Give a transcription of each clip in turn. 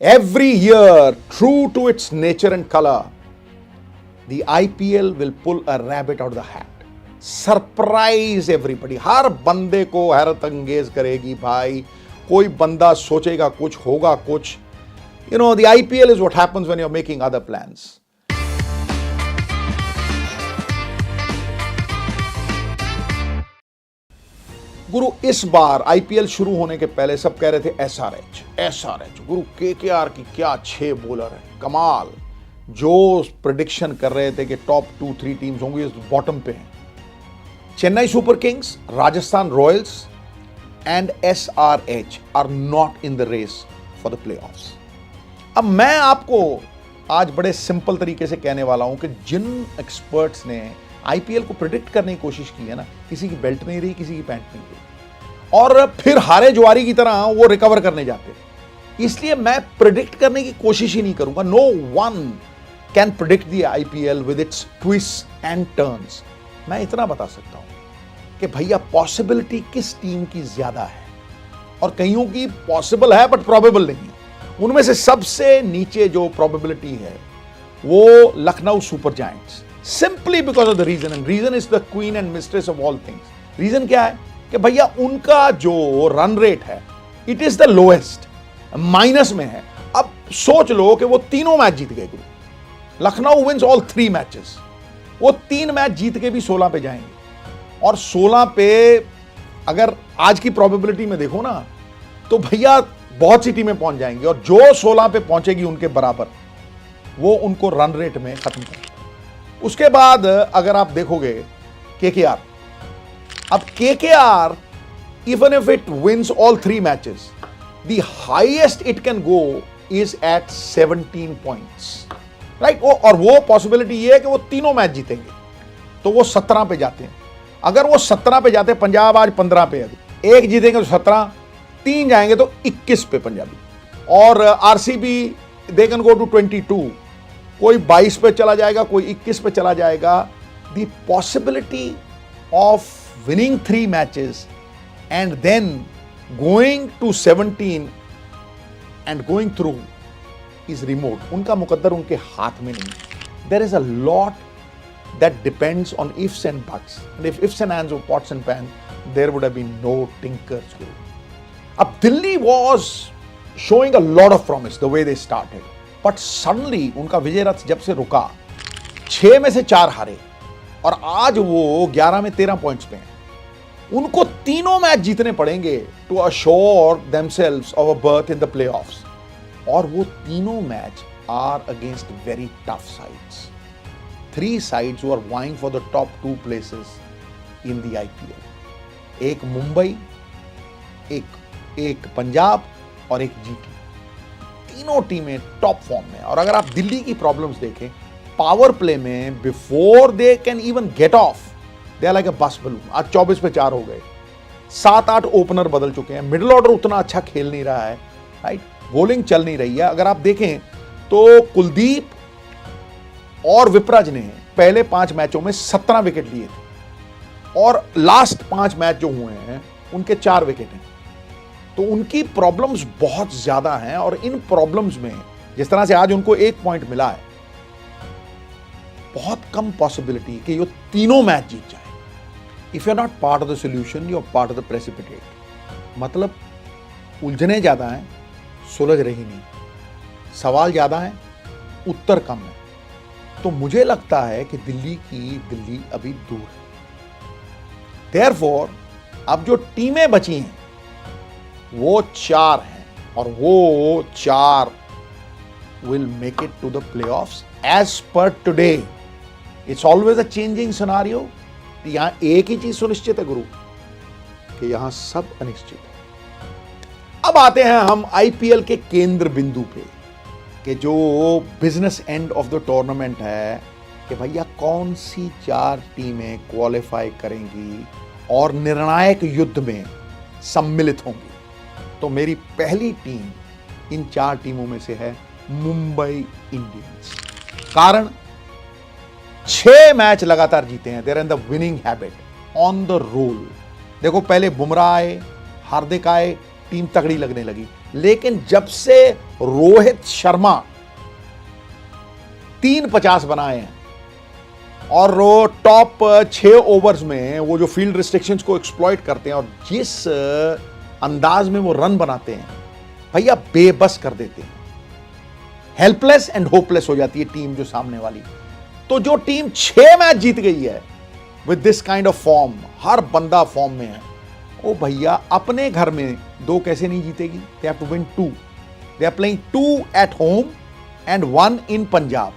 Every year, true to its nature and color, the IPL will pull a rabbit out of the hat. Surprise everybody, हर बंदे को हैरत अंगेज करेगी भाई. कोई बंदा सोचेगा कुछ, होगा कुछ. You know, the IPL is what happens when you're making other plans. गुरु, इस बार आईपीएल शुरू होने के पहले सब कह रहे थे एसआरएच. गुरु, केकेआर की क्या 6 बॉलर है, कमाल. जो प्रेडिक्शन कर रहे थे कि टॉप 2-3 टीम्स होंगी, बॉटम पे हैं. Chennai Super Kings, Rajasthan Royals and SRH are not in the race for the playoffs. अब मैं आपको आज बड़े सिंपल तरीके से कहने वाला हूं कि जिन एक्सपर्ट्स ने आईपीएल को प्रिडिक्ट करने की कोशिश की है ना, किसी की बेल्ट नहीं रही, किसी की पैंट नहीं रही, और फिर हारे जुआरी की तरह वो रिकवर करने जाते. इसलिए मैं प्रिडिक्ट करने की कोशिश ही नहीं करूंगा. No one can predict the IPL with its twist and turns. मैं इतना बता सकता हूं कि भैया पॉसिबिलिटी किस टीम की ज्यादा है, और कईयों की पॉसिबल है बट प्रोबेबल नहीं है. उनमें से सबसे नीचे जो प्रोबेबिलिटी है वो Lucknow Super Giants, simply because of the reason, and reason is the queen and mistress of all things. Reason क्या है कि भैया उनका जो रन रेट है it is the lowest, minus में है. अब सोच लो कि वो तीनों मैच जीत गए. Lucknow wins all 3 matches. वो 3 मैच जीत के भी 16 पे जाएंगे, और 16 पे अगर आज की प्रोबेबिलिटी में देखो ना, तो भैया बहुत सी टीमें पहुंच जाएंगी, और जो 16 पे पहुंचेगी उनके बराबर, वो उनको रन रेट में खत्म कर. उसके बाद अगर आप देखोगे केकेआर, अब KKR even if it wins all 3 matches, the highest it can go is at 17 points, right. और वो पॉसिबिलिटी ये है कि वो तीनों मैच जीतेंगे, तो वो 17 पे जाते हैं. अगर वो 17 पे जाते, पंजाब आज 15 पे है, एक जीतेंगे तो 17, 3 जाएंगे तो 21 पे पंजाबी, और RCB they can go to 22, कोई 22 पे चला जाएगा, कोई 21 पे चला जाएगा. The possibility of winning 3 matches and then going to 17 and going through is remote. उनका मुकद्दर उनके हाथ में नहीं. There is a lot that depends on ifs and buts, and if ifs and ands were pots and pans, there would have been no tinkers. अब Delhi was showing a lot of promise the way they started, but suddenly उनका विजय रथ जब से रुका, 6 में से 4 हारे, और आज वो 11 में 13 पॉइंट्स पे हैं. उनको तीनों मैच जीतने पड़ेंगे to assure themselves of a berth in the playoffs, और वो तीनों match are against very tough sides. 3 sides who are vying for the top 2 places in the IPL. एक मुंबई, एक पंजाब और एक जीटी. तीनों टीमें टॉप फॉर्म में. और अगर आप दिल्ली की प्रॉब्लम्स देखें, पावर प्ले में before they can even get off, they are like a burst balloon. आज 24 पे 4 हो गए, 7-8 ओपनर बदल चुके हैं, मिडिल ऑर्डर उतना अच्छा खेल नहीं रहा है, राइट. बॉलिंग चल नहीं रही है. अगर आप देखें तो कुलदीप और विपराज ने पहले 5 मैचों में 17 विकेट लिए थे, और लास्ट 5 मैच जो हुए हैं उनके 4 विकेट हैं. तो उनकी प्रॉब्लम्स बहुत ज्यादा हैं, और इन प्रॉब्लम्स में जिस तरह से आज उनको 1 पॉइंट मिला है, बहुत कम पॉसिबिलिटी कि ये तीनों मैच जीत जाए. If you are not part of the solution, you are part of the precipitate. मतलब उलझने ज्यादा हैं, सुलझ रही नहीं. सवाल ज्यादा हैं, उत्तर कम है. तो मुझे लगता है कि दिल्ली अभी दूर है. देयरफॉर अब जो टीमें बची हैं वो 4 हैं, और वो 4 will make it to the playoffs as per today. It's always a changing scenario. यहां एक ही चीज सुनिश्चित है गुरु, कि यहां सब अनिश्चित है. अब आते हैं हम आईपीएल के केंद्र बिंदु पे, कि जो business end of the tournament है, कि भैया कौन सी 4 टीमें क्वालिफाई करेंगी और निर्णायक युद्ध में सम्मिलित होंगी. तो मेरी पहली टीम इन 4 टीमों में से है मुंबई इंडियंस. कारण 6 मैच लगातार जीते हैं. They're in the winning habit on the roll. देखो, पहले बुमराह आए, हार्दिक आए, टीम तगड़ी लगने लगी। लेकिन जब से रोहित शर्मा 350 बनाए हैं और वो टॉप 6 ओवर्स में वो जो फील्ड रिस्ट्रिक्शंस को एक्सप्लॉइट करते हैं और जिस अंदाज में वो रन बनाते हैं भैया, बेबस कर देते हैं। हेल्पलेस एंड होपलेस हो जाती है टीम जो सामने वाली। तो जो टीम 6 मैच जीत गई है with this kind of form, हर बंदा फॉर्म में है, ओ भैया अपने घर में 2 कैसे नहीं जीतेगी? They have to win 2। They are playing 2 at home and 1 in Punjab.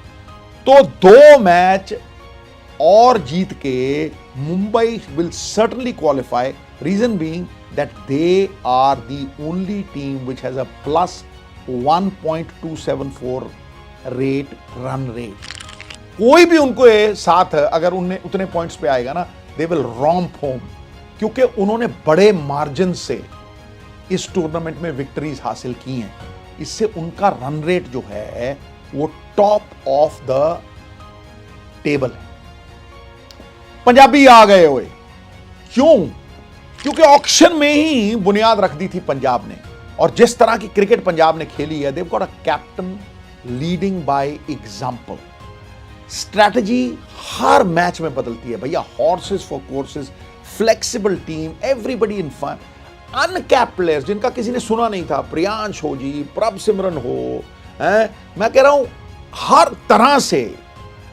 तो 2 मैच और जीत के Mumbai will certainly qualify. Reason being that they are the only team which has a plus 1.274 rate, run rate. कोई भी उनको साथ अगर उन्हें उतने पॉइंट्स पे आएगा ना, दे विल रॉम्प होम, क्योंकि उन्होंने बड़े मार्जिन से इस टूर्नामेंट में विक्ट्रीज हासिल की हैं। इससे उनका रन रेट जो है वो टॉप ऑफ द टेबल है। पंजाबी आ गए हुए क्यों? क्योंकि ऑक्शन में ही बुनियाद रख दी थी पंजाब ने, और जिस तरह की क्रिकेट पंजाब ने खेली है, they've got a captain leading by example. Strategy हर मैच में बदलती है भैया, horses for courses, flexible team, everybody in fun. Uncapped players जिनका किसी ने सुना नहीं था, प्रियांश हो जी, प्रभ सिमरन हो, मैं कह रहा हूं हर तरह से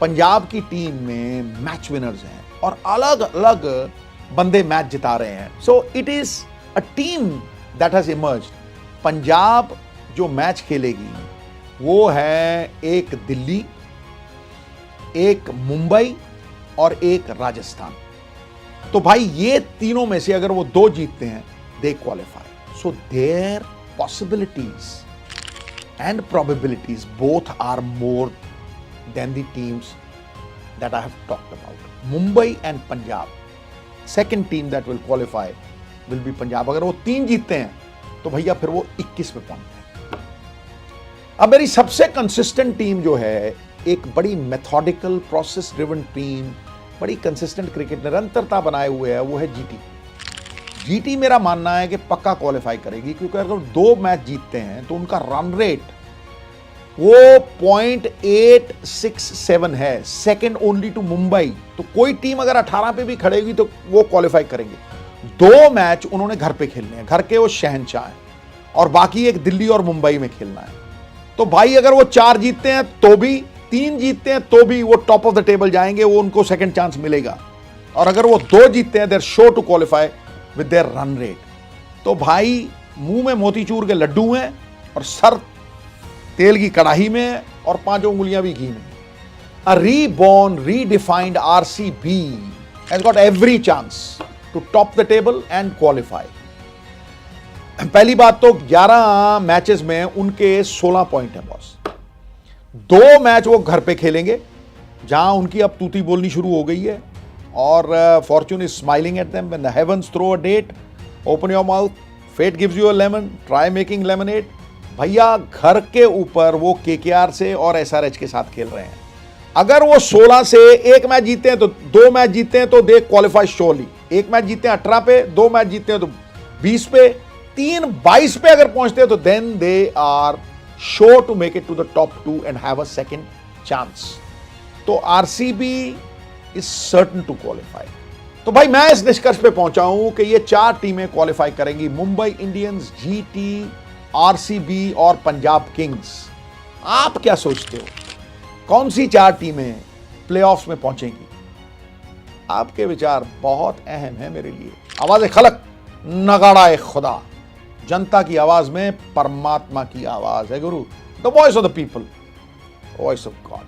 पंजाब की टीम में मैच विनर्स हैं और अलग अलग बंदे मैच जिता रहे हैं। So it is a team that has emerged. Punjab जो मैच खेलेगी वो है एक दिल्ली, एक मुंबई और एक राजस्थान। तो भाई ये तीनों में से अगर वो 2 जीतते हैं, they qualify. So their possibilities and probabilities both are more than the teams that I have talked about. Mumbai and Punjab, second team that will qualify will be Punjab. अगर वो 3 जीतते हैं तो भैया फिर वो 21 पे पहुंचते हैं। अब मेरी सबसे कंसिस्टेंट टीम जो है, एक बड़ी मेथोडिकल प्रोसेस ड्रिवन टीम, बड़ी कंसिस्टेंट क्रिकेट निरंतरता बनाए हुए है, वो है जीटी। जीटी मेरा मानना है कि पक्का क्वालिफाई करेगी, क्योंकि अगर 2 मैच जीतते हैं तो उनका रन रेट वो 0.867 है, सेकंड ओनली टू मुंबई। तो कोई टीम अगर 18 पे भी खड़ेगी तो वो क्वालिफाई करेंगे। 2 मैच उन्होंने घर पे खेलने हैं, घर के वो शहंशाह हैं, और बाकी एक दिल्ली और मुंबई में खेलना है। तो भाई अगर वो 4 जीतते हैं तो भी, 3 जीतते हैं तो भी वो टॉप ऑफ द टेबल जाएंगे, वो उनको सेकंड चांस मिलेगा। और अगर वो 2 जीतते हैं, they're sure to qualify with their run rate. तो भाई मुंह में मोतीचूर के लड्डू हैं और सर तेल की कड़ाही में और 5 उंगलियां भी घी में। A reborn, redefined RCB has got every chance to top the table and qualify. पहली बात तो 11 मैचेस में उनके 16 पॉइंट है बॉस। 2 मैच वो घर पे खेलेंगे, जहां उनकी अब तूती बोलनी शुरू हो गई है, और fortune is smiling at them. When the heavens throw a date, open your mouth, fate gives you a lemon, try making lemonade. भैया घर के ऊपर वो केकेआर से और एसआरएच के साथ खेल रहे हैं। अगर वो 16 से 1 मैच जीते हैं तो 2 मैच जीते हैं तो दे क्वालिफाई श्योरली। 1 मैच जीते हैं 18 पे, 2 मैच जीते हैं तो 20 पे, 3 22 पे अगर पहुंचते हैं तो then they are sure to make it to the top 2 and have a second chance. तो RCB is certain to qualify. तो भाई मैं इस निष्कर्ष पे पहुंचा हूं कि ये 4 टीमें क्वालिफाई करेंगी, मुंबई इंडियंस, जीटी, आरसीबी और पंजाब किंग्स। आप क्या सोचते हो, कौन सी 4 टीमें प्लेऑफ्स में पहुंचेंगी? आपके विचार बहुत अहम है मेरे लिए। आवाज़ खलक, नगाड़ा खुदा, जनता की आवाज में परमात्मा की आवाज है गुरु, the voice of the people, voice of God.